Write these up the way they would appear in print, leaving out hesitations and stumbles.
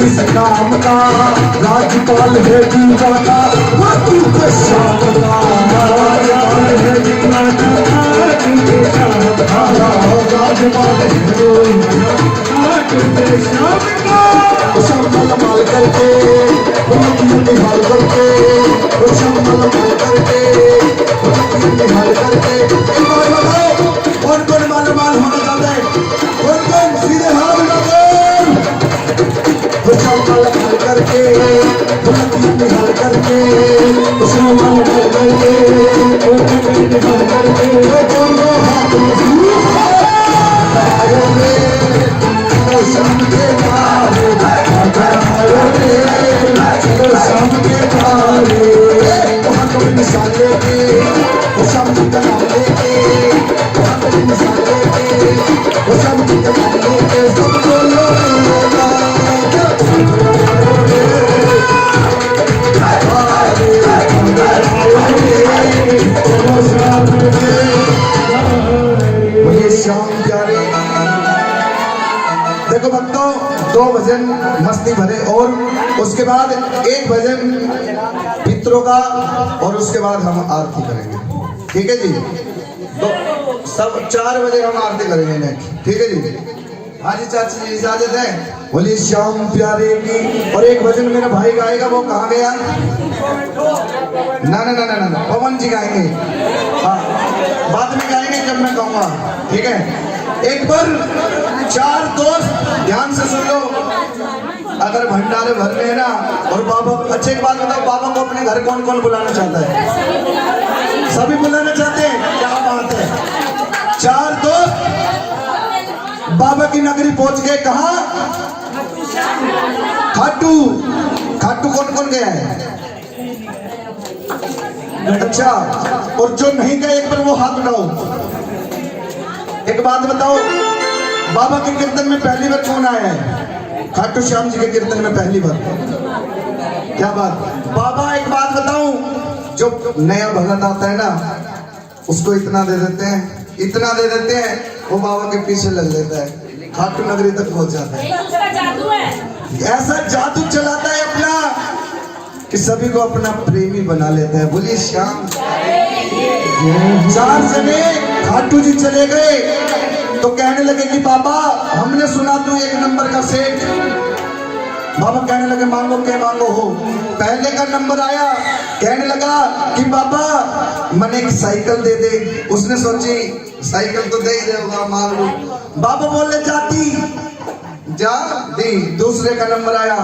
इस नाम का राजपाल है जीवा का खाटू के श्याम का राजपाल है जीवा का खाटू के श्याम का राजपाल है खाटू के श्याम का श्यामल माल करके निहाल करके श्यामल माल करके निहाल करके एक बार बताओ कौन कौन माल माल होना चाहता है कौन कौन सीधे हाथ लगाओ श्यामल माल करके निहाल करके श्यामल माल करके निहाल करके कौन को हाथ शाम के तारे शाम के तारे वहाँ कोई मिसाल लेके वो शाम जी का नाम लेके वहाँ कोई मिसाल लेके वो शाम जी का नाम लेके सब बोलो ये शाम प्यारे। देखो भक्तों, दो भजन मस्ती भरे और उसके बाद एक भजन पितरों का और उसके बाद हम आरती करेंगे। ठीक है जी, तो सब 4 बजे हम आरती करेंगे नेक्स्ट। ठीक है जी, हाँ जी चाची जी इजाजत है। बोली श्याम प्यारे की। और एक भजन मेरा भाई गाएगा, वो कहाँ गया? ना ना ना ना ना, पवन जी गाएंगे। हाँ, बाद में गाएंगे जब मैं कहूँगा। ठीक है, एक बार 4 दोस्त ध्यान से सुन लो। अगर भंडारे भरने हैं ना, और बाबा, अच्छे एक बात बताओ, बाबा को अपने घर कौन कौन बुलाना चाहता है? सभी बुलाना चाहते हैं, क्या बात है। 4 दोस्त बाबा की नगरी पहुंच गए। कहा? खाटू। खाटू कौन कौन गया है? अच्छा, और जो नहीं गए एक बार वो हाथ उठाओ। एक बात बताओ, बाबा के कीर्तन में पहली बार कौन आया है? खाटू श्याम जी के कीर्तन में पहली बार। क्या बात। बाबा एक बात बताऊं, जो नया भगत आता है ना, उसको इतना दे देते हैं, इतना दे देते हैं, वो बाबा के पीछे लग लेता है, खाटू नगरी तक पहुंच जाता है। ऐसा जादू चलाता है अपना कि सभी को अपना प्रेमी बना लेता है। बोलिए श्याम। 4 जने खाटू जी चले गए तो कहने लगे कि बाबा, हमने सुना तू 1 नंबर का सेठ। बाबा कहने लगे मांगो के मांगो हो। पहले का नंबर आया, कहने लगा कि बाबा मैंने एक साइकिल दे दे। उसने सोची साइकिल तो दे ही देगा, मांग लो। बाबा बोले जाती जा दी। दूसरे का नंबर आया,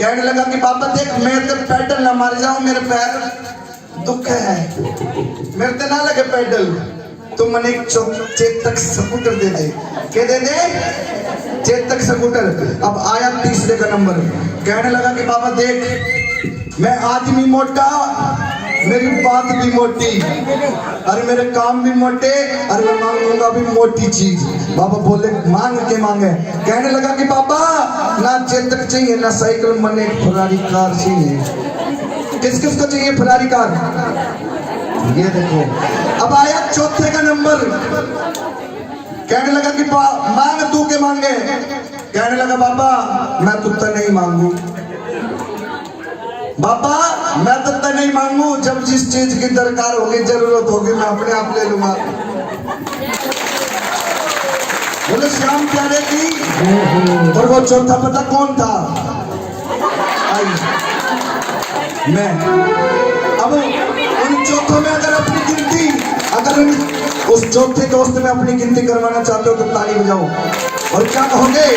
कहने लगा कि बाबा देख, मैं तो पैडल ना मार जाऊं, मेरे पैर दुख है, मेरे तो ना लगे पैडल, तो मैंने एक चेतक स्कूटर दे दे। क्या दे दे? चेतक स्कूटर। अब आया तीसरे का नंबर, कहने लगा कि बाबा देख, मैं आदमी मोटा, मेरी बात भी मोटी, और मेरे काम भी मोटे, और मैं मांगूंगा भी मोटी चीज। बाबा बोले मांग के मांगे। कहने लगा कि बाबा ना चेतक चाहिए ना साइकिल, मैंने फरारी कार चाहिए। किस किस को चाहिए फरारी कार? ये देखो। अब आया चौथे का नंबर, कहने लगा कि मांग तू के मांगे। कहने लगा बाबा मैं तुझसे नहीं मांगू, बाबा मैं तुझसे नहीं मांगू, जब जिस चीज की दरकार होगी, जरूरत होगी, मैं अपने आप ले लूंगा। बोले श्याम प्यारे की। और वो चौथा पता कौन था? मैं। अब उन चौथों में अगर अपनी गिनती, अगर उस चौथे दोस्त में अपनी गिनती करवाना चाहते हो तो ताली बजाओ। और क्या कहोगे?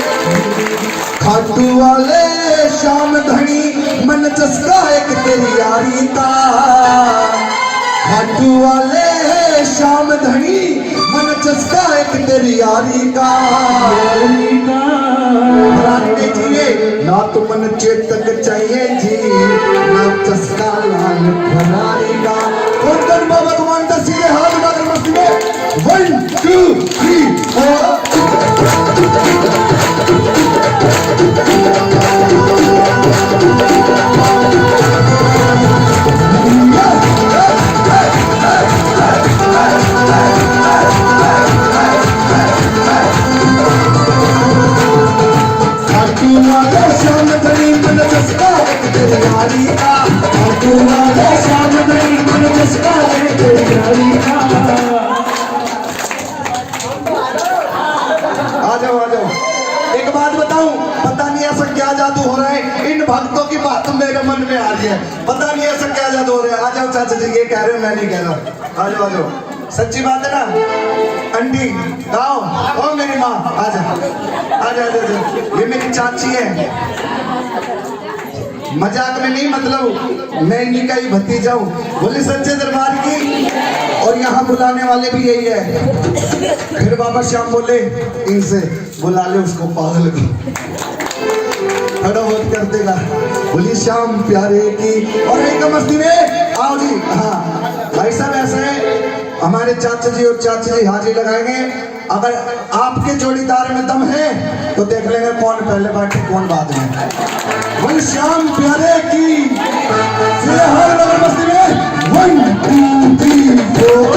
खाटू वाले श्याम धनी, मन चस्का एक तेरी यारी का। खाटू वाले श्याम धनी, मन चस्का एक तेरी यारी का। चाहिए ना तो मन चेतक चाहिए जी, ना चस्का लाल फरारी का। कौन कौन बाबा को मानता? सीधे हाथ उठाकर मस्ती में 1 2 3 4। Sham जाओ चाचा जी, ये कह रहे हो मैं नहीं कह रहा। आ जाओ आ जाओ, सच्ची बात है ना। आंटी गाओ, ओ मेरी माँ आजा आजा आजा, ये मेरी चाची है। मजाक में नहीं, मतलब मैं इन्हीं का ही भतीजा हूँ। बोले सच्चे दरबार की, और यहाँ बुलाने वाले भी यही है। फिर बाबा श्याम बोले इनसे बुला ले उसको, पागल को खड़ा बहुत कर देगा। बोली श्याम प्यारे की, और एक मस्ती में आओ जी। हाँ भाई साहब, ऐसा है हमारे चाचा जी और चाची जी हाजिरी लगाएंगे। अगर आपके जोड़ीदार में दम है तो देख लेंगे कौन पहले बैठे कौन बाद में। बोली श्याम प्यारे की, फिर हर मस्ती में 1 2 3 4।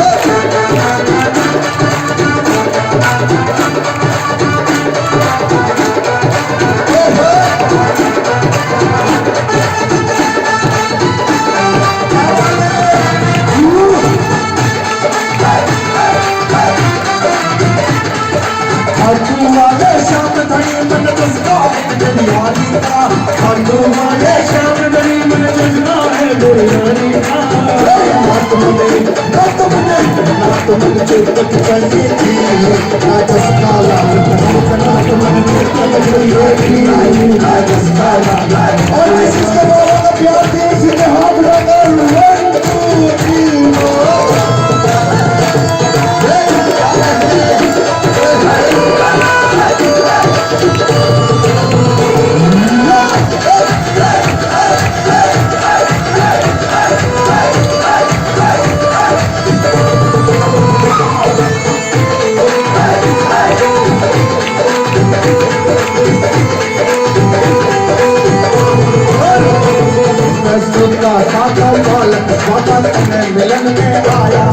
मिलन में आया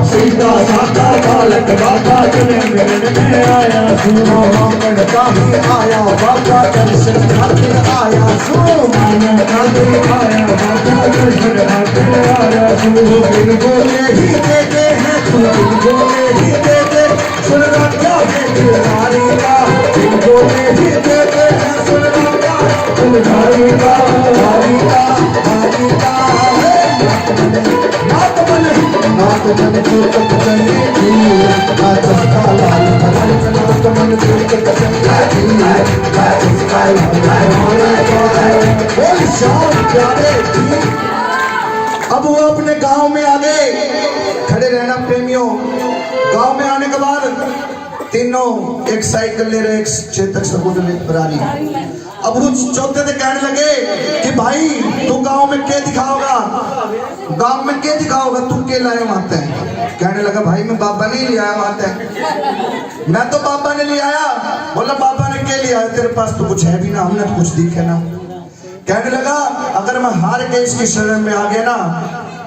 सीधा साधा बालक बाबा तुने मिलन में आया। सुनो मांगण का ही आया बाबा दर्शन खातिर आया। सुनो मांगण का ही आया बाबा दर्शन खातिर आया। तू बिन बोले ही देते हैं, तू बिन बोले ही देते, सुनना क्या है तुम्हारी का, बिन बोले ही देते हैं, सुनना क्या है तुम्हारी का, तुम्हारी का, तुम्हारी का। नात मन को तक चलेगी, आज उसका लाल कमल का नात मन को तक चलेगी, आज उसका लाल कमल। बोल श्याम प्यारे की। अब वो अपने गांव में आ गए। खड़े रहना प्रेमियों। गांव में आने के बाद तीनों एक साइकिल ले रहे, एक चेतक समुद्र बरारी। अब वो चौथे से कहने लगे कि भाई तू गांव में क्या दिखाओगा, गांव में क्या दिखाओगा, तू क्या लाए माते हैं। कहने लगा भाई मैं बाबा नहीं ले आया माते हैं, मैं तो बाबा ने ले आया। बोला बाबा ने क्या लिया है तेरे पास, तो कुछ है भी ना, हमने तो कुछ दिखे ना। कहने लगा अगर मैं हार के इसकी शरण में आ गया ना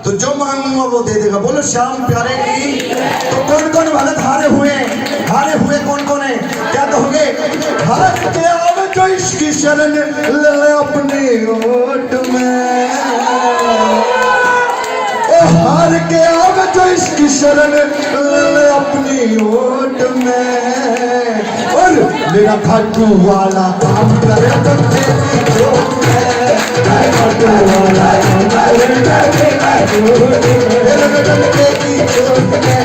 तो जो मांगूंगा वो दे देगा। बोलो श्याम प्यारे की। तो कौन कौन भगत हारे हुए कौन कौन है, क्या कहोगे। हार के आवे जो इसकी शरण ले अपनी ओट में, ओ हार के आवे जो इसकी शरण ले अपनी ओट में। और मेरा खाटू वाला काम करे तो तेरी जोत में, खाटू वाला काम करे की जोत में,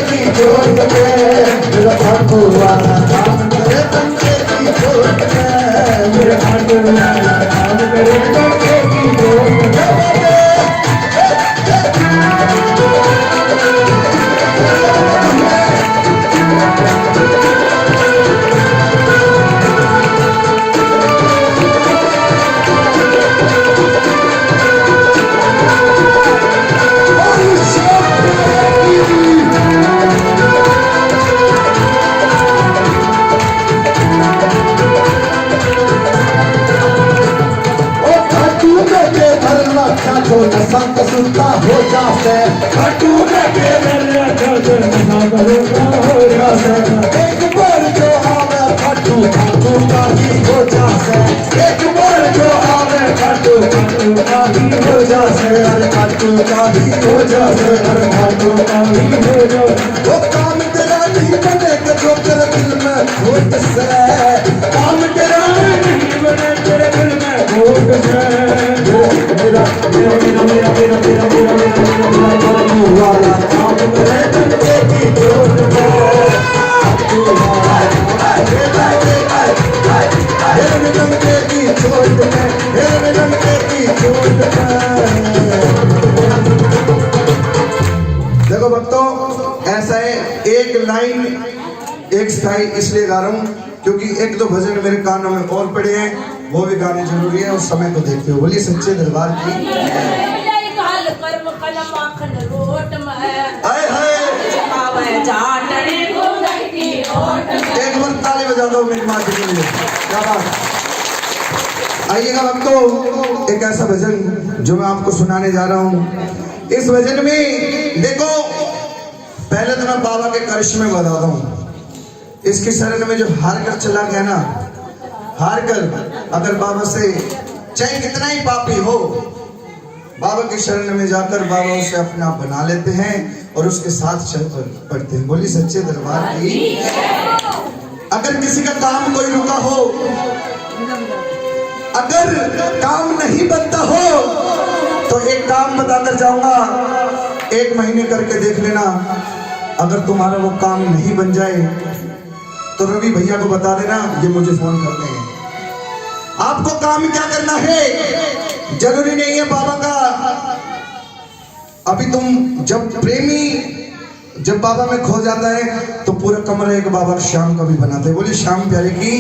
की जोत में। मेरा खाटू वाला काम करे बंदे की जोत में, मेरा खाटू वाला काम करे बंदे की जोत में। संत सुनता हो जाते खाटू के मेरे हो जाते। एक बार जो आवे खाटू खाटू का ही हो जाते, एक बार जो आवे खाटू खाटू का ही हो जाते। अरे खाटू का ही हो जाते, अरे खाटू का ही हो जाते। वो काम तेरा नहीं बनेगा जो तेरे दिल में खोट से, काम तेरा नहीं बने तेरे दिल में खोट से। मेरा मेरा मेरा मेरा मेरा एक लाइन एक स्थाई इसलिए गा रहा हूँ क्योंकि एक दो भजन मेरे कानों में और पड़े हैं, वो भी गाने जरूरी है, उस समय को देखते हो। बोलिए सच्चे दरबार की। एक बार ताली बजा दो मेरी माँ के लिए, क्या बात। आइएगा भक्तों, एक ऐसा भजन जो मैं आपको सुनाने जा रहा हूँ। इस भजन में देखो, पहले तो मैं बाबा के करिश्मे बताता हूँ। इसकी शरण में जो हार कर चला गया ना, हार कर अगर बाबा से चाहे कितना ही पापी हो, बाबा की शरण में जाकर बाबा उसे अपना बना लेते हैं और उसके साथ चल पड़ते हैं। बोली सच्चे दरबार की। अगर किसी का काम कोई रुका हो, अगर काम नहीं बनता हो, तो एक काम बताकर जाऊंगा, 1 महीने करके देख लेना। अगर तुम्हारा वो काम नहीं बन जाए तो रवि भैया को बता देना, ये मुझे फोन करते हैं। आपको काम क्या करना है, जरूरी नहीं है बाबा का। अभी तुम जब प्रेमी जब बाबा में खो जाता है तो पूरा कमरा एक बाबा शाम का भी बनाते हैं। बोलिए श्याम प्यारे की।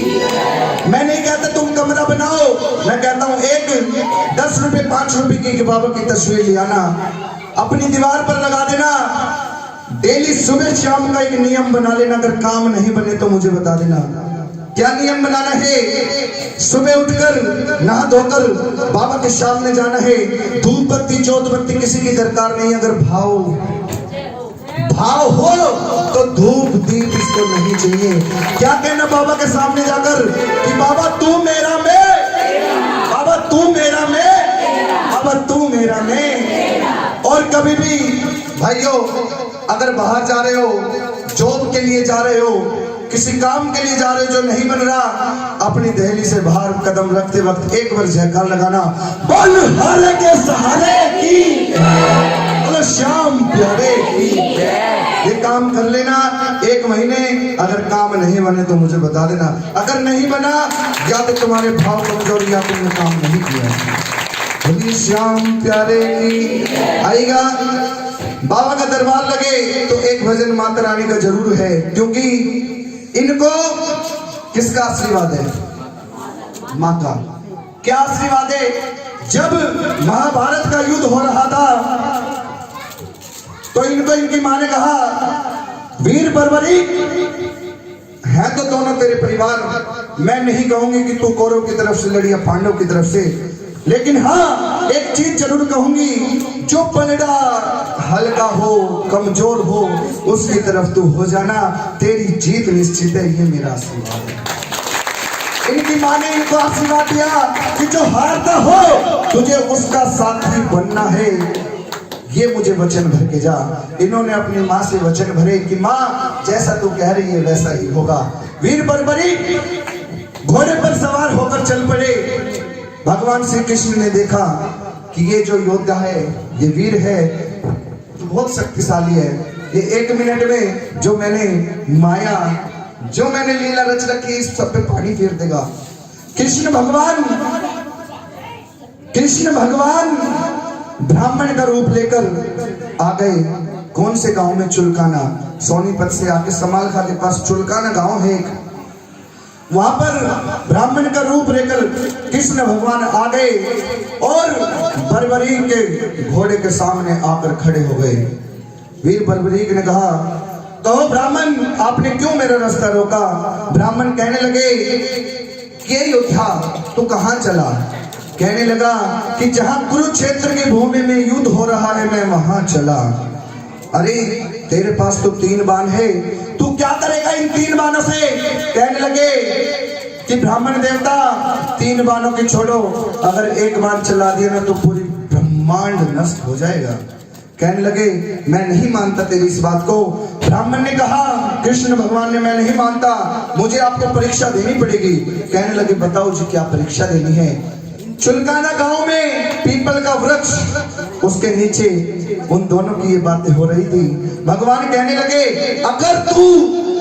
मैं नहीं कहता तुम कमरा बनाओ, मैं कहता हूं एक 10 रुपए 5 रुपए की बाबा की तस्वीर ले आना, अपनी दीवार पर लगा देना। डेली सुबह शाम का एक नियम बना लेना। अगर काम नहीं बने तो मुझे बता देना। क्या नियम बनाना है? सुबह उठकर नहा धोकर बाबा के सामने जाना है। धूप बत्ती जोत बत्ती किसी की दरकार नहीं। अगर भाव हो तो धूप दीप इसको नहीं चाहिए। क्या कहना बाबा के सामने जाकर कि बाबा तू मेरा मैं, बाबा तू मेरा मैं, बाबा तू मेरा मैं। और कभी भी भाइयों, अगर बाहर जा रहे हो, जॉब के लिए जा रहे हो, किसी काम के लिए जा रहे हो जो नहीं बन रहा, अपनी दहली से बाहर कदम रखते वक्त एक बार जयकार लगाना, बोल हारे के सहारे की, बोलो श्याम प्यारे की। ये काम कर लेना 1 महीने। अगर काम नहीं बने तो मुझे बता देना। अगर नहीं बना, या तो तुम्हारे भाव कमजोर या तुमने काम नहीं किया। बोलिए श्याम प्यारे की। आएगा बाबा का दरबार लगे तो एक भजन माता रानी का जरूर है, क्योंकि इनको किसका आशीर्वाद है? माँ का। क्या आशीर्वाद है? जब महाभारत का युद्ध हो रहा था तो इनको इनकी माँ ने कहा, वीर बर्बरी है तो दोनों तेरे परिवार, मैं नहीं कहूंगी कि तू कौरव की तरफ से लड़ी या पांडव की तरफ से, लेकिन हाँ एक चीज जरूर कहूंगी, जो पलड़ा हल्का हो कमजोर हो उसकी तरफ तू हो जाना, तेरी जीत निश्चित है। ये मेरा आशीर्वाद है। इनकी माँ ने इनको आशीर्वाद दिया कि जो हारता हो तुझे उसका साथी बनना है, ये मुझे वचन भर के जा। इन्होंने अपनी माँ से वचन भरे कि माँ जैसा तू कह रही है वैसा ही होगा। वीर बर्बरी घोड़े पर सवार होकर चल पड़े। भगवान श्री कृष्ण ने देखा कि ये जो योद्धा है, ये वीर है, तो बहुत शक्तिशाली है। ये 1 मिनट में जो मैंने माया, जो मैंने लीला रच रखी, इस सब पे पानी फेर देगा। कृष्ण भगवान ब्राह्मण का रूप लेकर आ गए। कौन से गांव में? चुलकाना। सोनीपत से आके समालखा के पास चुलकाना गांव है एक, वहां पर ब्राह्मण का रूप लेकर कृष्ण भगवान आ गए और बर्बरीक के घोड़े के सामने आकर खड़े हो गए। वीर बर्बरीक ने कहा, कहो ब्राह्मण आपने क्यों मेरा रास्ता रोका? ब्राह्मण कहने लगे, ये योद्धा तू कहां चला? कहने लगा कि जहां कुरुक्षेत्र की भूमि में युद्ध हो रहा है मैं वहां चला। अरे तेरे पास तो 3 बाण है, तू क्या करेगा इन 3 बाणों से? कहने लगे कि ब्राह्मण देवता 3 बाणों की छोड़ो, अगर 1 बाण चला दिया ना तो पूरी ब्रह्मांड नष्ट हो जाएगा। कहने लगे मैं नहीं मानता तेरी इस बात को। ब्राह्मण ने कहा, कृष्ण भगवान ने, मैं नहीं मानता, मुझे आपको परीक्षा देनी पड़ेगी। कहने लगे बताओ जी क्या परीक्षा देनी है? चुलकाना गांव में पीपल का वृक्ष, उसके नीचे उन दोनों की ये बातें हो रही थी। भगवान कहने लगे अगर तू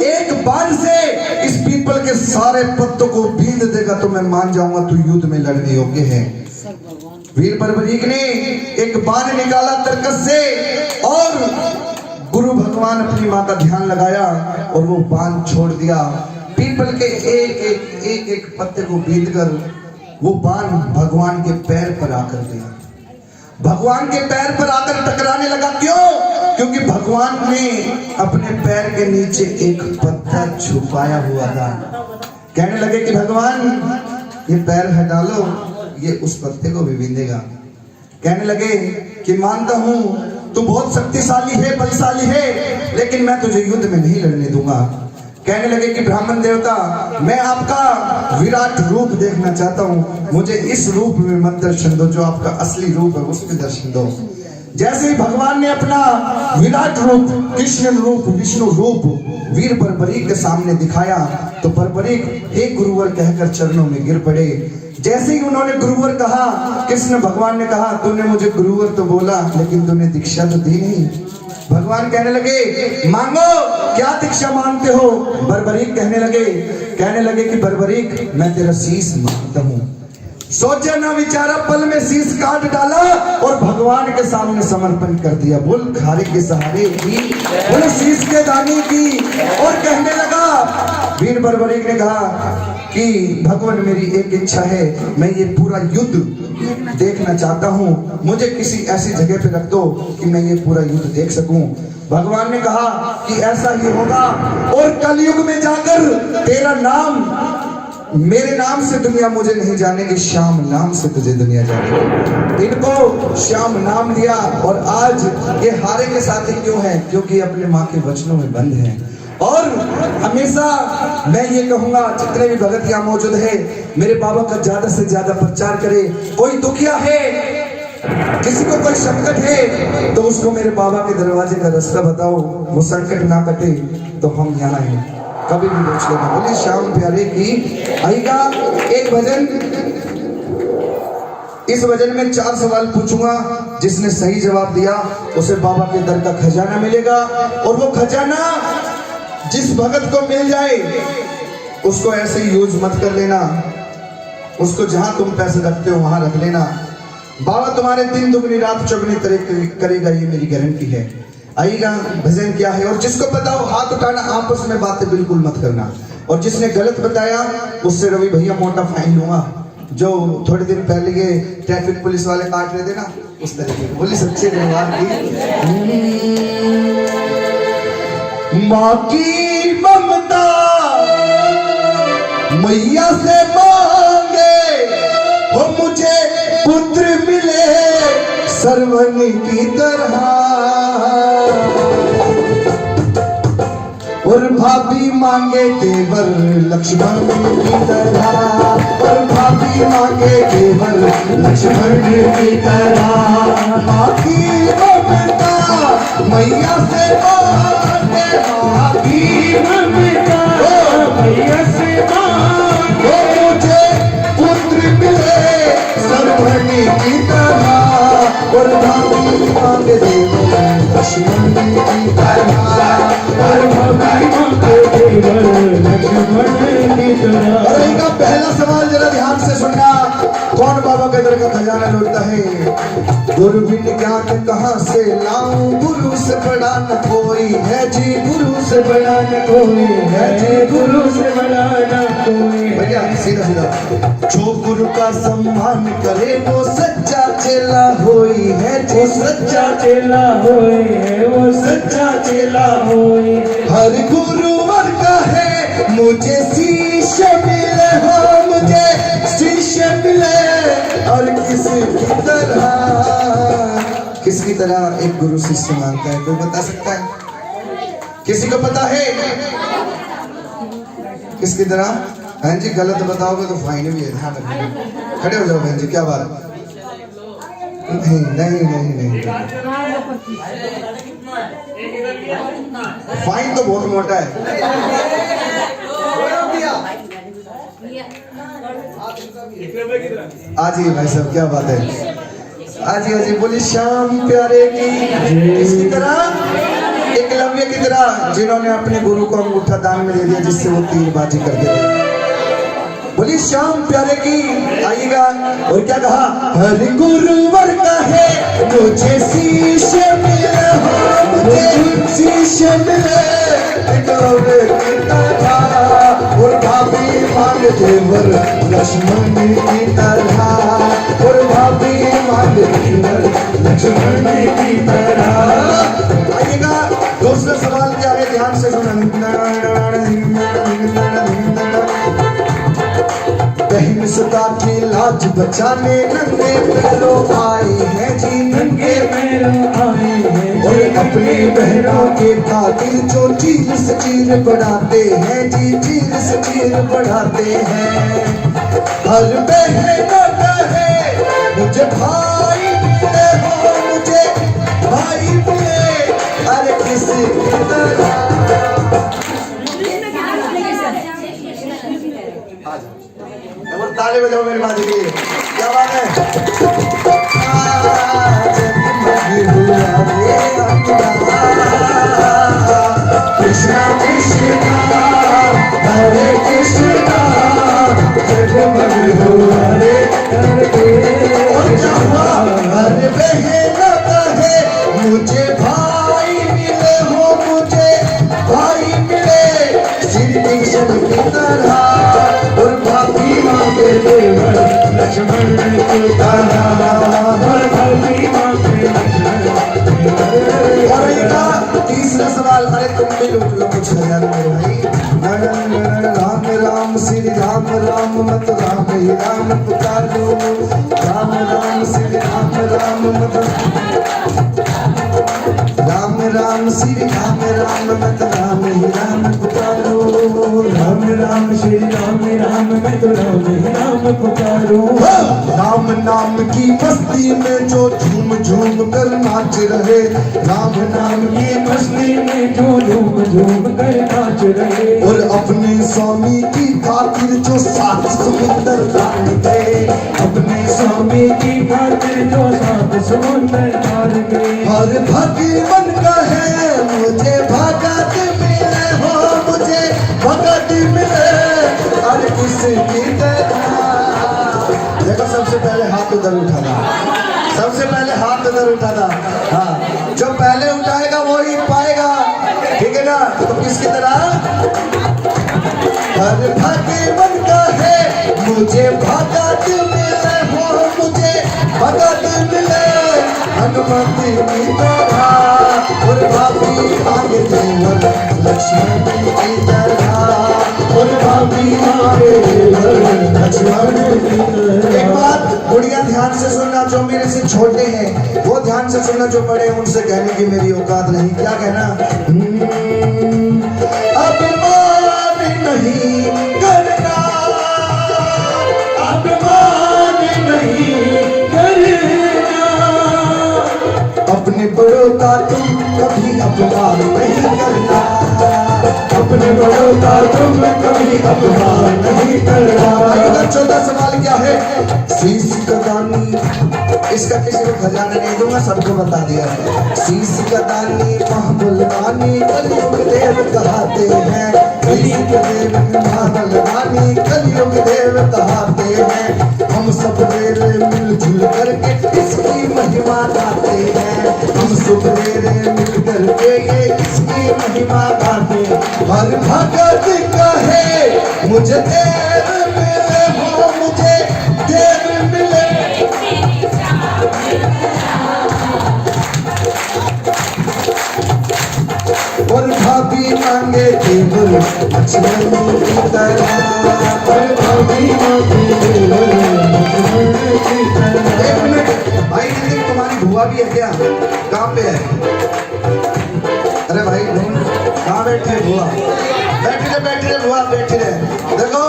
1 बाण से इस पीपल के सारे पत्तों को बींध देगा तो मैं मान जाऊंगा तू युद्ध में लड़ने योग्य है। वीर बर्बरीक ने एक बाण निकाला तरकस से और गुरु भगवान अपनी माँ का ध्यान लगाया और वो बाण छोड़ दिया। पीपल के एक एक पत्ते को बीत कर वो बाण भगवान के पैर पर आकर गया। भगवान के पैर पर आकर टकराने लगा। क्यों? क्योंकि भगवान ने अपने पैर के नीचे एक पत्थर छुपाया हुआ था। कहने लगे कि भगवान ये पैर हटा लो, ये उस पत्ते को भी बींदेगा। कहने लगे कि मानता हूं तू बहुत शक्तिशाली है, बलशाली है, लेकिन मैं तुझे युद्ध में नहीं लड़ने दूंगा। कहने लगे कि ब्राह्मण देवता, मैं आपका विराट रूप देखना चाहता हूं, मुझे इस रूप में मत दर्शन दो, जो आपका असली रूप है उसमें दर्शन दो। जैसे ही भगवान ने अपना विराट रूप, कृष्ण रूप, विष्णु रूप वीर बर्बरीक के सामने दिखाया तो बर्बरीक हे गुरुवर कहकर चरणों में गिर पड़े। जैसे ही उन्होंने गुरुवर कहा, कृष्ण भगवान ने कहा तूने मुझे गुरुवर तो बोला लेकिन तूने दीक्षा तो दी नहीं। भगवान कहने लगे मांगो, क्या दीक्षा मांगते हो? बर्बरीक कहने लगे कि बर्बरीक मैं तेरा शीश मांगता हूँ। सोचा ना विचारा, पल में शीश काट डाला और भगवान के सामने समर्पण कर दिया। बोल खारे के सहारे की, बोल शीश के दाने की। और कहने लगा, वीर बर्बरीक ने कहा कि भगवान मेरी एक इच्छा है, मैं ये पूरा युद्ध देखना चाहता हूँ, मुझे किसी ऐसी जगह पे रख दो कि मैं ये पूरा युद्ध देख सकूं। भगवान ने कहा कि ऐसा ही होगा और कलयुग में जाकर तेरा नाम, मेरे नाम से दुनिया मुझे नहीं जानेगी, श्याम नाम से तुझे दुनिया जानेगी। इनको श्याम नाम दिया और आज ये हारे के साथी क्यों है? क्योंकि अपने माँ के वचनों में बंद हैं। और हमेशा मैं ये कहूंगा, जितने भी भगत यहाँ मौजूद है, मेरे बाबा का ज्यादा से ज्यादा प्रचार करे। कोई दुखिया है, किसी को कोई संकट है, तो उसको मेरे बाबा के दरवाजे का रास्ता बताओ, वो संकट ना कटे तो हम यहाँ हैं, कभी भी पूछ लेना। बोलिए श्याम प्यारे की। आएगा एक भजन, इस भजन में 4 सवाल पूछूंगा, जिसने सही जवाब दिया उसे बाबा के दर का खजाना मिलेगा। और वो खजाना जिस भगत को मिल जाए उसको ऐसे ही यूज मत कर लेना, उसको जहां तुम पैसे रखते हो वहां रख लेना। बाबा तुम्हारे दिन दुगनी रात चौगनी करेगा, ये मेरी गारंटी है। आइएगा भजन क्या है, और जिसको बताओ हाथ उठाना, आपस में बातें बिल्कुल मत करना। और जिसने गलत बताया उससे रवि भैया मोटा फाइन लूंगा, जो थोड़े दिन पहले ये ट्रैफिक पुलिस वाले काट रहे थे ना, उस तरीके की। बोली सच्चे व्यवहार की। माँ की ममता मैया से मांगे हो, मुझे पुत्र मिले सरवन की तरह, और भाभी मांगे तेवर लक्ष्मण की तरह, और भाभी मांगे तेवर लक्ष्मण की तरह। माँ की ममता मैया से मांगे, माँ की ममता मैया से मांगे, मुझे पुत्र मिले सरवन की तरह, और भाभी मांगे तेवर लक्ष्मण की तरह, और भाभी मांगे तेवर लक्ष्मण की तरह। और इनका पहला सवाल जरा ध्यान से सुनना, कौन बाबा के दर का खजाना लूटता है? गुरुबिन ज्ञान कहाँ से लाऊं, गुरु से बड़ा न कोई है जी, गुरु से बड़ा न कोई है जी, गुरु से बड़ा न कोई। भैया सीधा सीधा, जो गुरु का सम्मान करे वो सच्चा चेला होई है जी, सच्चा चेला होई है, वो सच्चा चेला होई। हर गुरुवर का है मुझे शिष्य मिले हो, मुझे शिष्य मिले, और किसकी तरह एक गुरु शिष्य मांगता है? कोई बता सकता है? किसी को पता है किसकी तरह? बहन जी गलत बताओगे तो फाइन भी है, ध्यान रखना। खड़े हो जाओ बहन जी, क्या बात? नहीं नहीं नहीं नहीं, फाइन तो बहुत मोटा है। आज ही भाई साहब, क्या बात है? आज ही बोली श्याम प्यारे की। इसकी तरह एकलव्य की तरह, जिन्होंने अपने गुरु को अंगूठा दान में दे दिया जिससे वो तीरबाजी करते थे। बोली श्याम प्यारे की। आइएगा। और क्या कहा? हर गुरुवर का है मुझे शिष्य मिले हो, मुझे से मिले टिटोरे की तरह, और भाभी मांग देवर लक्ष्मण की तरह, और भाभी मांग देवर लक्ष्मण की तरह। आइएगा, दूसरा सवाल क्या है, ध्यान से सुना। बहन सदा की लाज बचाने नंगे पैरों आए हैं जी, नंगे पैरों आए हैं, और अपनी बहनों के कातिल जो चीर से चीर बढ़ाते हैं जी, चीर से चीर बढ़ाते हैं। हर बहन कहे मुझे भाई मिले हो, मुझे भाई मिले, अरे किसी तरह। ताली बजाओ मेरी माँ जी की, क्या बात है। कृष्णा कृष्णा हरे कृष्णा, जगमग हुआ रे करके। हर बहन कहे मुझे भाई मिले हो, मुझे भाई मिले, श्री कृष्ण की तरह, और भाभी मांगे देवर लक्ष्मण की तरह, और भाभी मांगे लक्ष्मण। और तीसरा सवाल, अरे तुम भी लूट लो कुछ हजार मेरे भाई। राम राम श्री राम राम मत राम ही राम पुकारो, राम राम श्री राम राम मत राम राम श्री राम राम मत राम ही राम पुकारो, राम राम श्री राम राम मत राम ही राम पुकारो। राम नाम की मस्ती में जो झूम झूम कर नाच रहे, राम नाम की मस्ती में जो झूम झूम कर नाच रहे, और अपने स्वामी की खातिर जो सात समुंदर पार गए, अपने स्वामी की खातिर जो सात समुंदर पार गए। हर भगवान कहे मुझे भगत मिले हो, मुझे भगत मिले, अरे किसकी तरह। देखो सबसे पहले हाथ उधर उठाना, सबसे पहले हाथ उधर उठाना। हाँ, जो पहले उठाएगा वो ही पाएगा, ठीक है ना। तो किसकी तरह। हर भगवान कहे मुझे भगत मिले हो, मुझे भगत मिले, हनुमति की तरह, और भाभी आगे देवर लक्ष्मण की तरह, और भाभी आगे देवर लक्ष्मण की तरह। एक बात बुढ़िया ध्यान से सुनना, जो मेरे से छोटे हैं वो ध्यान से सुनना, जो बड़े हैं उनसे कहने की मेरी औकात नहीं। क्या कहना। अभिमान नहीं करना, अभिमान नहीं करना, अपने बड़ों का तुम कभी अपमान नहीं करना, अपने बड़ों का तुम कभी अपमान नहीं करना। चौथा सवाल क्या है। शीश कदानी, इसका किसी को खजाना नहीं दूंगा, सबको बता दिया। शीश कदानी महबुलवानी कलयुग देव कहते हैं, कलयुग देव महबुलवानी कलयुग देव कहते हैं। हम सब मेरे मिलजुल करके इसकी महिमा गाते हैं, हम सब मेरे मिल करके ये इसकी महिमा गाते हैं। हर भगत कहे मुझे देव मिले हो, मुझे देव मिले, और भाभी मांगे देवर लक्ष्मण की तरह, और भाभी मांगे देवर लक्ष्मण की तरह। एक मिनट भाई, तुम्हारी बुआ भी है क्या? कहाँ पे है? अरे भाई कहाँ बैठी है बुआ? बैठी रहे बुआ, बैठी रहे। देखो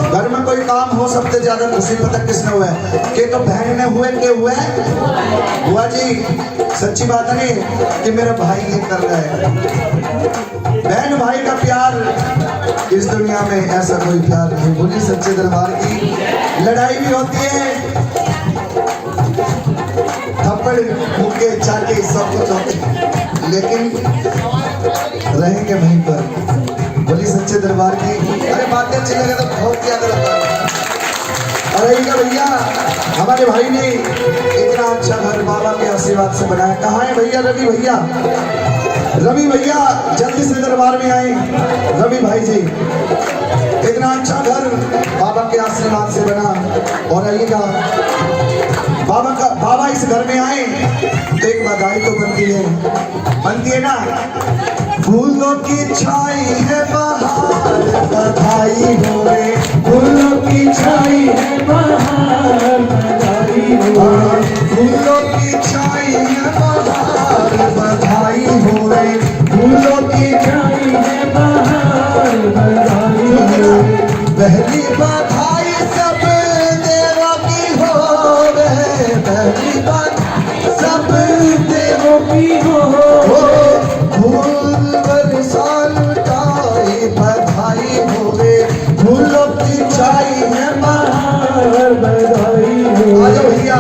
घर में कोई काम हो, सबसे ज्यादा खुशी पता किसने हुआ है? कि तो बहन ने हुए, के हुए बुआ जी। सच्ची बात नहीं कि मेरा भाई ये कर रहा है। बहन भाई का प्यार इस दुनिया में ऐसा कोई प्यार नहीं। बोली सच्चे दरबार की। लड़ाई भी होती है, थप्पड़ मुक्के चाटे सब कुछ होते हैं, लेकिन रहेंगे वहीं पर। बोली सच्चे दरबार की। अरे बातें अच्छी लगे तो बहुत क्या गलत है। अरे भैया हमारे भाई ने इतना अच्छा घर बाबा के आशीर्वाद से बनाया। कहाँ है भैया? रवि भैया रवि भैया जल्दी से दरबार में आए। रवि भाई जी, इतना अच्छा घर बाबा के आशीर्वाद से बना। और आइएगा, बाबा इस घर में आए तो एक बधाई तो बनती है ना। फूलों की छाई है बहार, बधाई हो रे। फूलों की छाई है बहार, बधाई हो रे। फूलों की छाई है बहार, बधाई हो रे। फूलों की छाई है बहार, बधाई हो रे। पहली बधाई सब देवों की हो रे। पहली बात सब देवों की हो फूल बरसाल उठाई, बधाई हो रे। फूलों की छाई है बहार, बधाई हो रे। आजा भैया,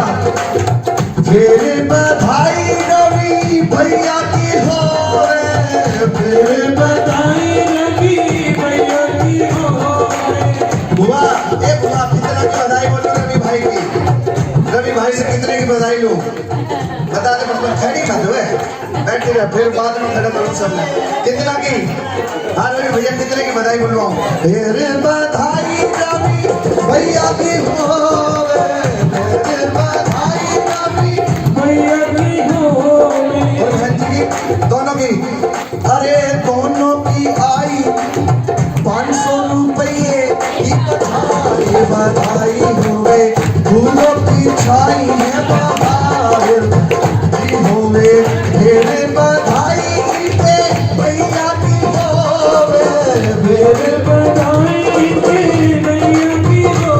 फिर बधाई रवि भैया की हो रे। फिर बधाई रवि भैया की हो रे। बुआ, ए बुआ, कितना की बधाई बोलो रवि भाई की? रवि भाई से कितने की बधाई लो? बता दे, मतलब खड़ी खा दो, बैठ जा, फिर बाद में खड़ा करो सब में। कितना की? हाँ रवि भैया, कितने की बधाई बोलवाऊं? फिर बधाई रवि भैया की हो रे। फिर बधाई रवि भैया की हो रे। और बहन जी की, दोनों की। अरे दोनों की आई 500 रुपये की बधाई हो रे। फूलों की छाई है बहार हो रे। मेरे बधाई पे भैया की हो रे। मेरे बधाई के भैया की हो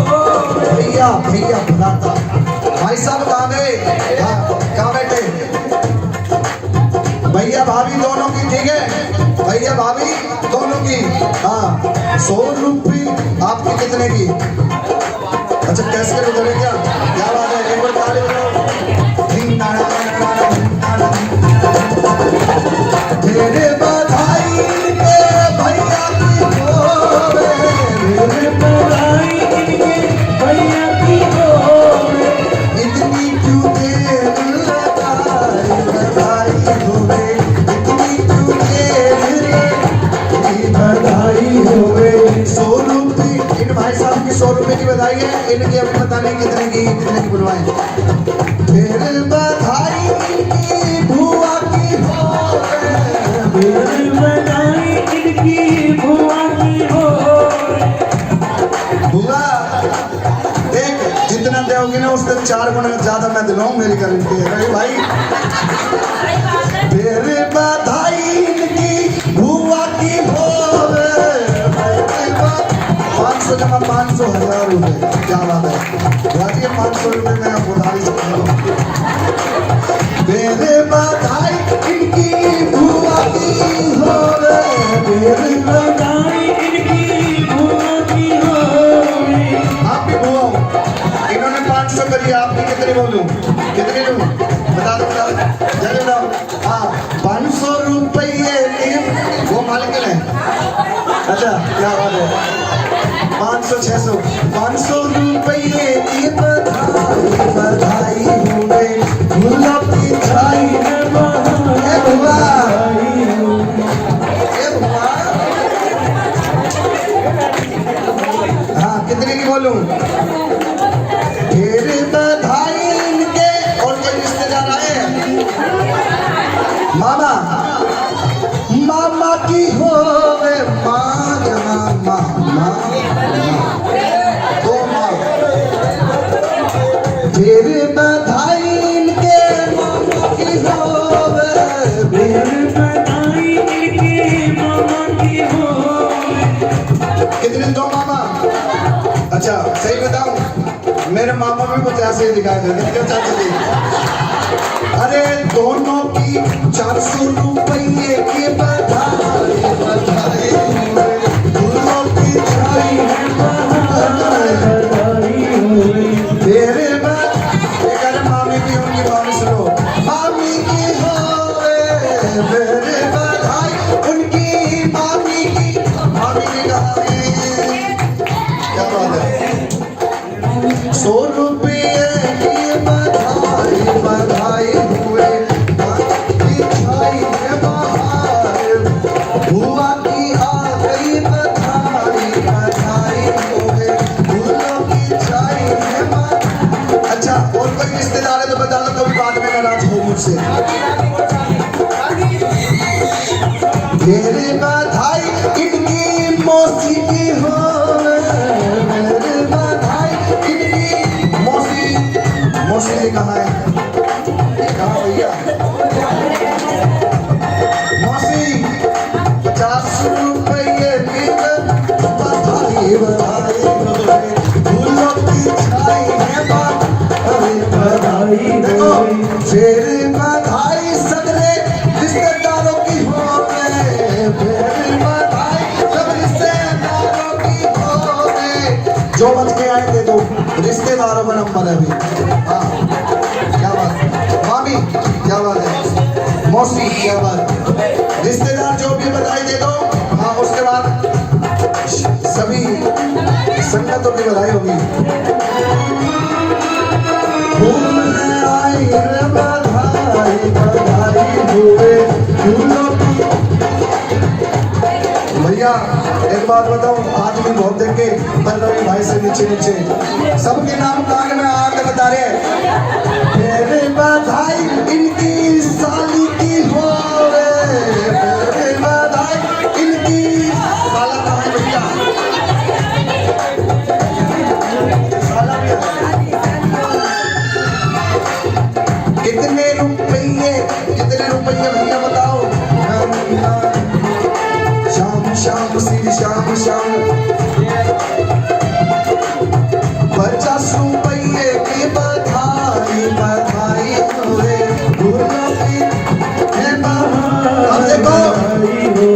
रे। भैया भैया बुलाता। भाई साहब कहाँ गए? कहाँ बैठे? भैया भाभी दोनों की, ठीक है? भैया भाभी दोनों की। हाँ, 100 रुपये आपकी कितने की? अच्छा, कैसे करो चले क्या? क्या बात है, एक बार ताली बजाओ। मेरे बधाई के भैया की हो रे। मेरे बधाई के भैया की हो रे। इतनी क्यों देर लगाई, बधाई हो रे। इतनी क्यों देर बधाई हो रे। 100 रुपये इन भाई साहब की 100 रुपये की बधाई है। इनकी अभी पता नहीं कितने की बुलवाएं। फिर बधाई की बुआ की हो रे। मेरे बधाई इनकी बुआ की हो रे। बुआ देख, जितना दोगे ना उससे 4 गुना ज्यादा मैं दिलाऊं मेरी गारंटी है। अरे भाई, फिर बधाई इनकी बुआ की हो रे। 500 जमा 500 1000 रुपये, क्या बात है? बाकी 500 रुपये मैं उधारी सकता हूँ। मेरे बधाई इनकी बुआ की हो रे। मेरे बधाई इनकी बुआ की हो रे। आप भी बुआ हो। इन्होंने 500 करी, आपकी कितनी बोलूं? कितनी लूं? बता दो, जल्दी बताओ। हाँ, 500 रुपये की वो मालिक है। अच्छा, क्या बात है? 500 600 500 रुपये की बधाई हो रे। फूलों की छाई है बहार, बधाई हो रे। हाँ, कितने की बोलूं? फिर बधाई इनके और कोई रिश्तेदार आए हैं? मामा, मामा की हो रे। माँ जमा माँ, दो माँ। फिर बधाई इनके मामा की हो रे। मेरे बधाई इनकी मामा की हो रे। कितने? 2 मामा। अच्छा, सही बताऊं, मेरे मामा भी 50 ही दिखाई देते। क्यों चाचा जी? अरे दोनों की 400 रुपये की बधाई, बधाई हो रे। फूलों की छाई है बहार, बधाई हो रे। तेरे मामी की, उनकी मामी सुनो। मामी की हो रे। मेरे बधाई उनकी मामी की। मामी की कहानी, क्या बात है? 100 रुपये की बधाई, बधाई हुए। की छाई है बहार, मेरे बधाई इनकी मौसी की हो, मेरे बधाई इनकी मौसी। मौसी ने कहा है, कहा भैया मौसी 50 रुपये की बधाई बधाई फूलों की छाई है बात, अरे बधाई देखो फिर बधाई सगरे रिश्तेदारों की हो गए, फिर बधाई सब रिश्तेदारों की हो गए। जो बच के आए थे तो रिश्तेदारों का नंबर है अभी। हाँ क्या बात, मामी क्या बात है, मौसी क्या बात, रिश्तेदार जो भी बधाई दे दो। हाँ उसके बाद सभी संगतों की बधाई होगी। फूल आई रे बधाई बधाई हुए फूलों की। भैया एक बात बताऊं, आदमी बहुत देखे पल्लवी भाई से नीचे नीचे सबके नाम कान में आकर बता रहे हैं। मेरे बधाई इनकी साली की हो, मेरे बधाई इनकी साला कहाँ है भैया, साला भी है। कितने रुपये भैया बताओ। शाम शाम श्री शाम शाम 50 रुपये की बधाई बधाई हुए फूलों की है बहार। अब देखो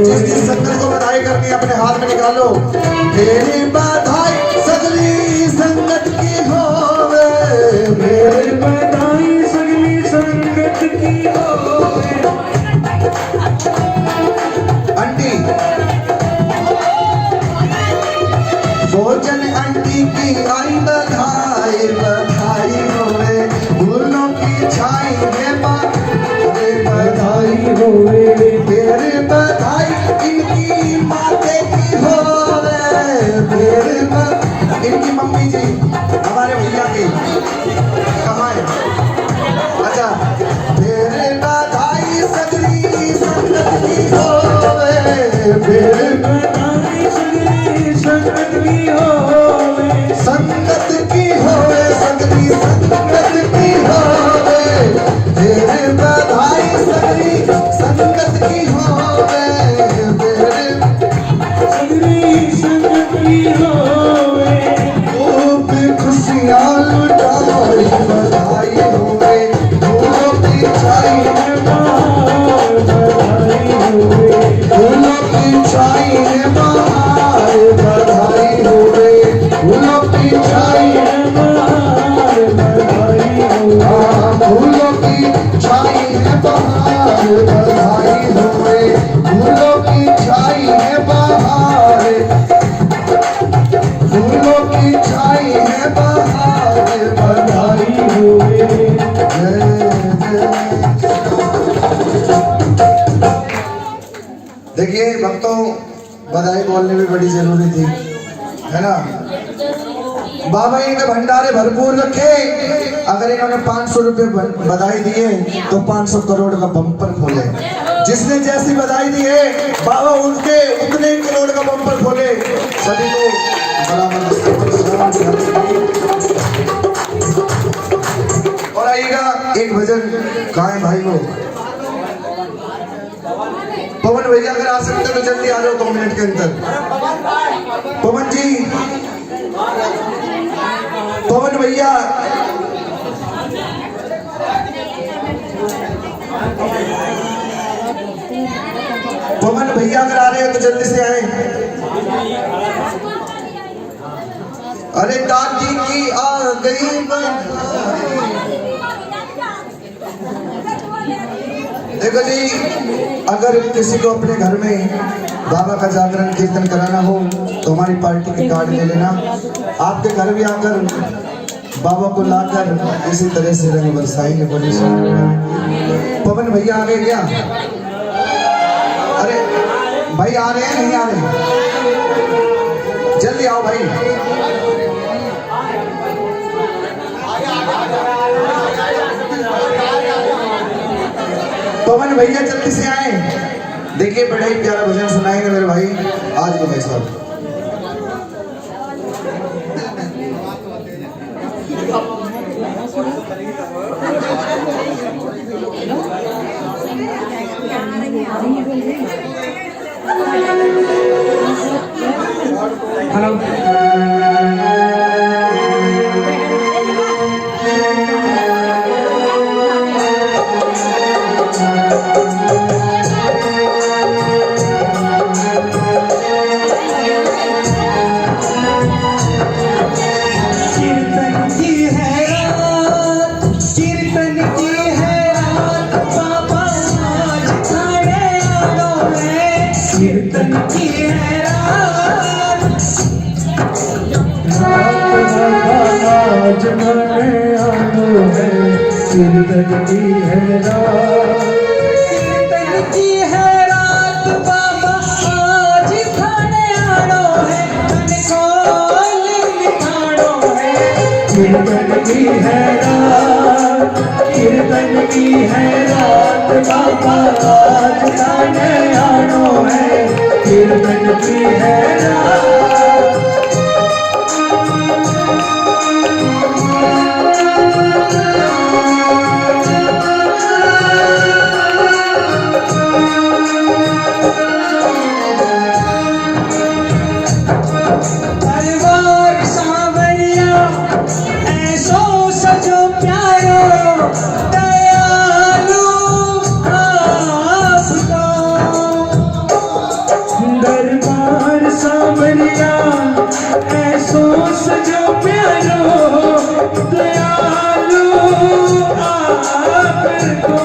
जिस जिस संगत को बधाई करनी है अपने हाथ में निकालो। मेरी बधाई सगली संगत की होवे, मेरे बधाई सगली संगत की हो। आंटी भोजन आंटी की आई बधाई बधाई होवे फूलों की छाई है बात, बधाई होवे मेरे बधाई इनकी माते की होवे, मेरे इनकी मम्मी जी हमारे भैया की कहाँ है, अच्छा मेरे बधाई सगली संगत की होवे, मेरे बधाई सगली संगत की होवे, संगत की होवे सगली संगत की होवे, मेरे बधाई सगली संगत की होवे, मेरे सगली संगत की होवे। खूब खुशियाँ लुटाई बधाई होवे फूलों की छाई है बहार बधाई होवे, फूलों की छाई है बहार बधाई होवे फूलों की छाई है बहार बधाई होवे। हाँ, फूलों की छाई है बहार बधाई होवे फूलों की छाई है बहार, फूलों की छाई है बहार बधाई होवे। जय जय। देखिए भक्तों बधाई बोलने में बड़ी जरूरी थी है ना। बाबा इनके भंडारे भरपूर रखे, अगर इन्होंने 500 रुपये बधाई दिए तो 500 करोड़ का बम्पर खोले। जिसने जैसी बधाई दी है बाबा उनके उतने करोड़ का बम्पर खोले। सभी को बराबर और आइएगा एक भजन कहाँ है भाई वो पवन भैया, अगर आ सकते तो जल्दी आ जाओ 2 मिनट के अंदर। पवन जी, पवन भैया पवन भैया अगर आ रहे हैं तो जल्दी से आए। अरे दादी की आ गई देखो जी, अगर किसी को अपने घर में बाबा का जागरण कीर्तन कराना हो तो हमारी पार्टी के कार्ड ले लेना। आपके घर भी आकर बाबा को लाकर इसी तरह से रंग बरसाएंगे। बड़ी पवन भैया आ गए क्या? अरे भाई आ रहे हैं नहीं आ रहे? जल्दी आओ भाई। पवन भैया जल्दी से आए। देखिए बड़ा ही प्यारा भजन सुनाएंगे मेरे भाई आज के भाई साहब। कीर्तन की है रात, आज मने आनो है। कीर्तन की है रात, कीर्तन की है रात बाबा आज थाने आनो है। मन खोल निखानो है। कीर्तन की है रात, कीर्तन की है रात बाबा आज थाने आनो है। कीर्तन की है रात, परिवार सांवरिया ऐसो सजो प्यारो दयालु आपको। दरबार सांवरिया ऐसो सजो प्यारो दयालु आपको।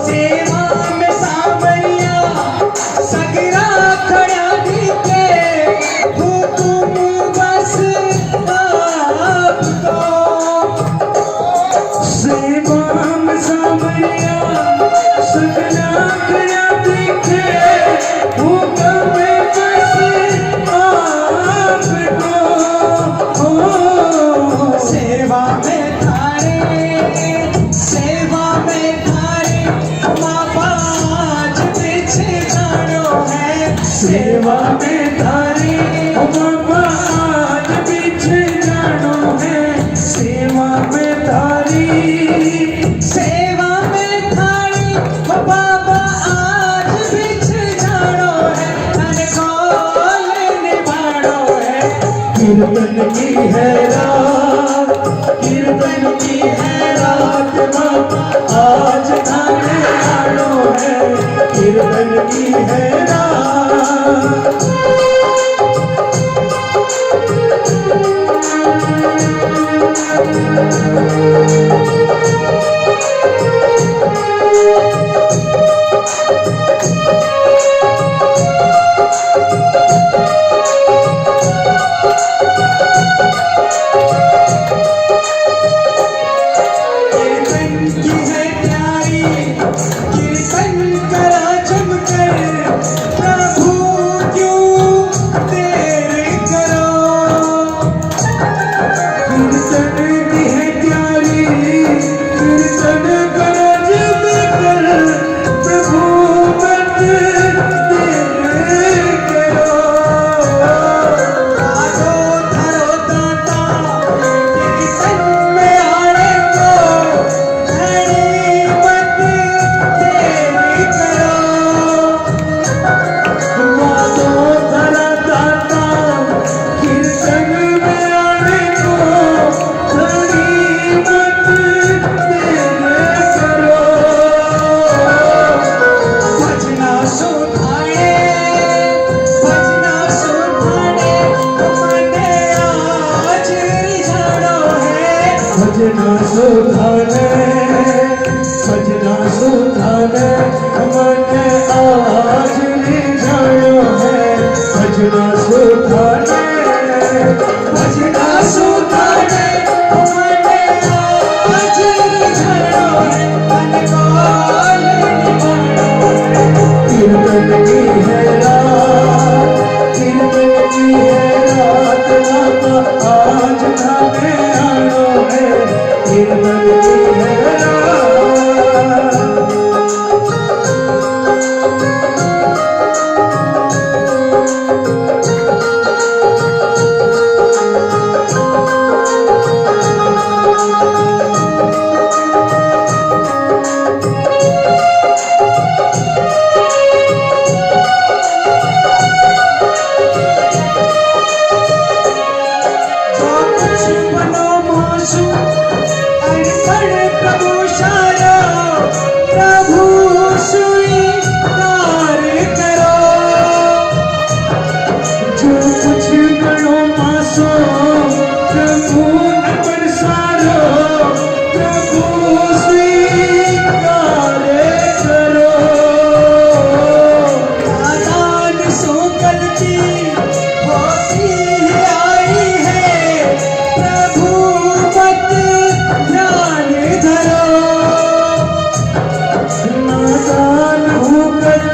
सेवा में सांवरिया सगरा खड़ा दिखे हुकुम बस आपको। सेवा में सांवरिया सगरा खड़ा दिखे हुकुम बस आपको। सेवा में थारे, सेवा में थारे बाबा आज पीछे जानो है। सेवा में थारे बाबा आज पीछे जानो है। सेवा में थारी, सेवा में थारी बाबा आज पीछे जानो है। मन खोल निभानो है। कीर्तन की है रात, कीर्तन की है रात बाबा आज थाने आनो है। कीर्तन की है रात, कीर्तन की है प्यारी, कीर्तन करा जमकर प्रभु क्यों देर करो। कीर्तन की है प्यारी,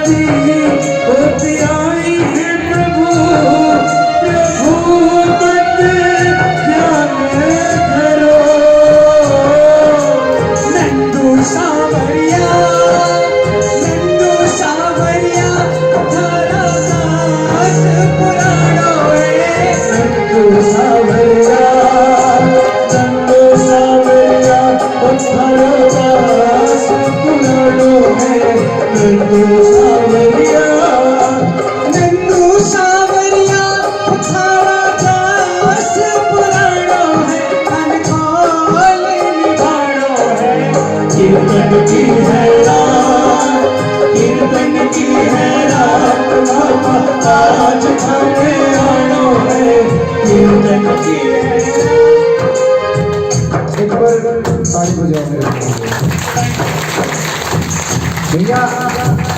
आरती होती आई है प्रभु प्रभु मत ध्यान धरो नंदू सावरिया थारा दास पुराणो है नंदू सावरिया थारा दास पुराणो है नंदू सावरिया नंदू सावरिया थारा दास पुराणो है अनकोल निभाणो है कीर्तन की है रात कीर्तन की है रात बाबा आज खाने आनो है कीर्तन की है एक बार ताली बजाओ मेरे भैया।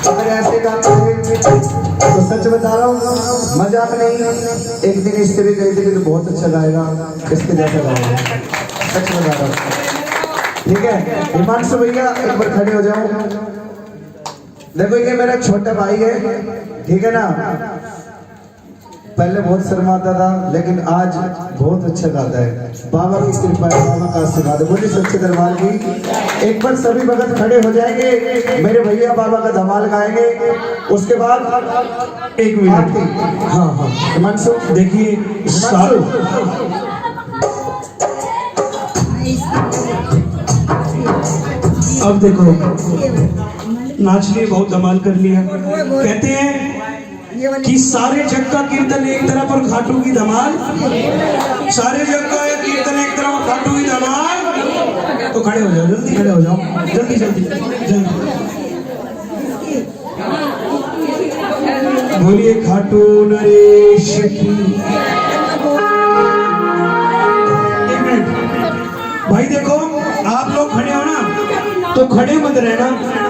अगर ऐसे गाते हैं तो सच बता रहा हूँ, मजाक नहीं। एक दिन स्त्री गई थी तो बहुत अच्छा गाएगा, इसके जैसा गाएगा, सच बता रहा हूँ। ठीक है हिमांशु भैया, एक बार खड़े हो जाओ। देखो ये मेरा छोटा भाई है, ठीक है ना। पहले बहुत शर्माता था लेकिन आज बहुत अच्छा गाता है। बाबा की कृपा है, बाबा का आशीर्वाद है। बोलिए सच्चे दरबार की। एक बार सभी भगत खड़े हो जाएंगे, मेरे भैया बाबा का धमाल गाएंगे, उसके बाद 1 मिनट। हाँ हाँ हिमांशु देखिए अब देखो नाच लिए बहुत धमाल कर लिया। कहते हैं कि सारे जग का कीर्तन एक तरफ और खाटू की धमाल, सारे जग का कीर्तन एक तरफ और खाटू की धमाल। तो खड़े हो जाओ, जल्दी खड़े हो जाओ, जल्दी जल्दी जल्दी। बोलिए खाटू नरेश की। एक मिनट भाई, देखो आप लोग खड़े हो ना तो खड़े मत रहना,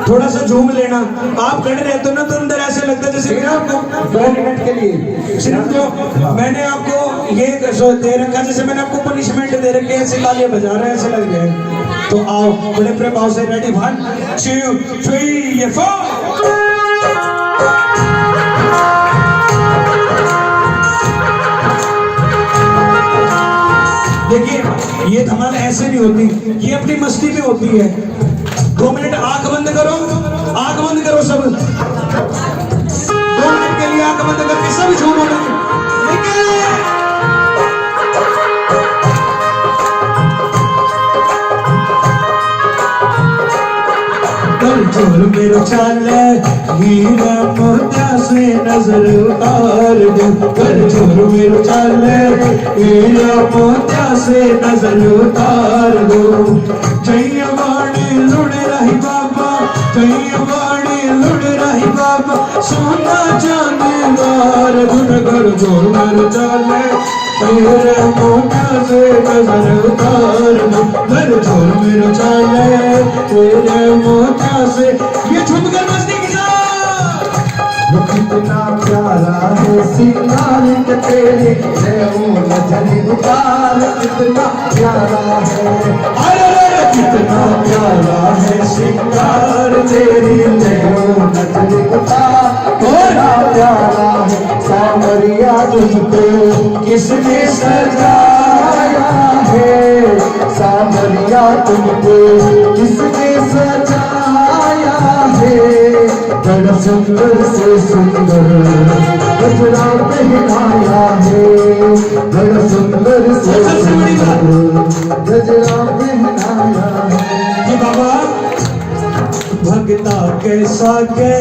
थोड़ा सा झूम लेना। आप खड़े रहते हो ना तो अंदर ऐसे लगता है जैसे आपको 2 मिनट के लिए सिर्फ जो मैंने आपको ये दे रखा, जैसे मैंने आपको पनिशमेंट दे रखी है, ऐसे तालियां बजा रहे हैं, ऐसे लग गए। तो आओ बड़े प्रेम भाव से, रेडी 1 2 3 4। देखिए ये धमाल ऐसे नहीं होती, ये अपनी मस्ती पे होती है। 2 मिनट आंख बंद करो, आंख बंद करो सब। 2 मिनट के लिए आंख बंद करके सब झूमो। जोर मेरो चाले हीरा मोतिया से नजर उतार दो, कर जोर मेरो चाले हीरा मोतिया से नजर उतार दो। जैया वाणी लुड़ रही बाबा, जैया वाणी लुड़ रही बाबा, सोना चांदी वार गुन कर जोर मेरो चाले हीरा मोतिया से नजर उतार दो, कर जोर मेरो चाले हीरा मोतिया से। ये झूम कर मस्ती के साथ। कितना प्यारा है सिंगार के तेरे नजरी उतार, कितना प्यारा है, अरे कितना प्यारा है सिंगार तेरी नजरी उतार, बड़ा प्यारा है सावरिया तुझको किसने सजाया है, सावरिया तुझको किसने सजाया है। बड़ा सुंदर से सुंदर गजरा पहनाया है, बड़ा सुंदर से सुंदर गजरा पहनाया है। बाबा भगता कैसा के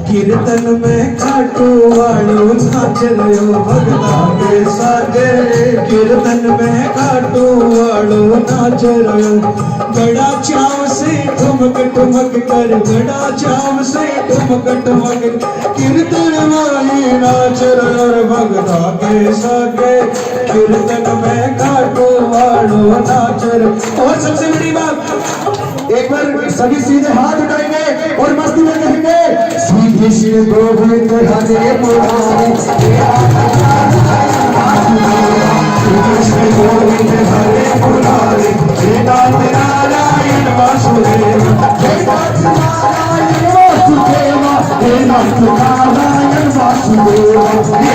कीर्तन में खाटू वालू नाच रहे, भगता कैसा के कीर्तन में खाटू वालू नाच रहे। बड़ा चाव से ठुमक ठुमक कर, बड़ा चाव से ठुमक ठुमक कीर्तन वाली नाच रहे। भगता कैसा के कीर्तन में खाटू वालू नाच रहे। और सबसे बड़ी बात, एक बार सभी सीधे हाथ उठाएंगे और मस्ती में कहेंगे, सीधे शिव गोविंद हरे मुरारी, कृष्ण गोविंद हरे मुरारी, वेदांत नारायण वासुदेव, वेदांत नारायण वासुदेव, हे नाथ नारायण वासुदेव हे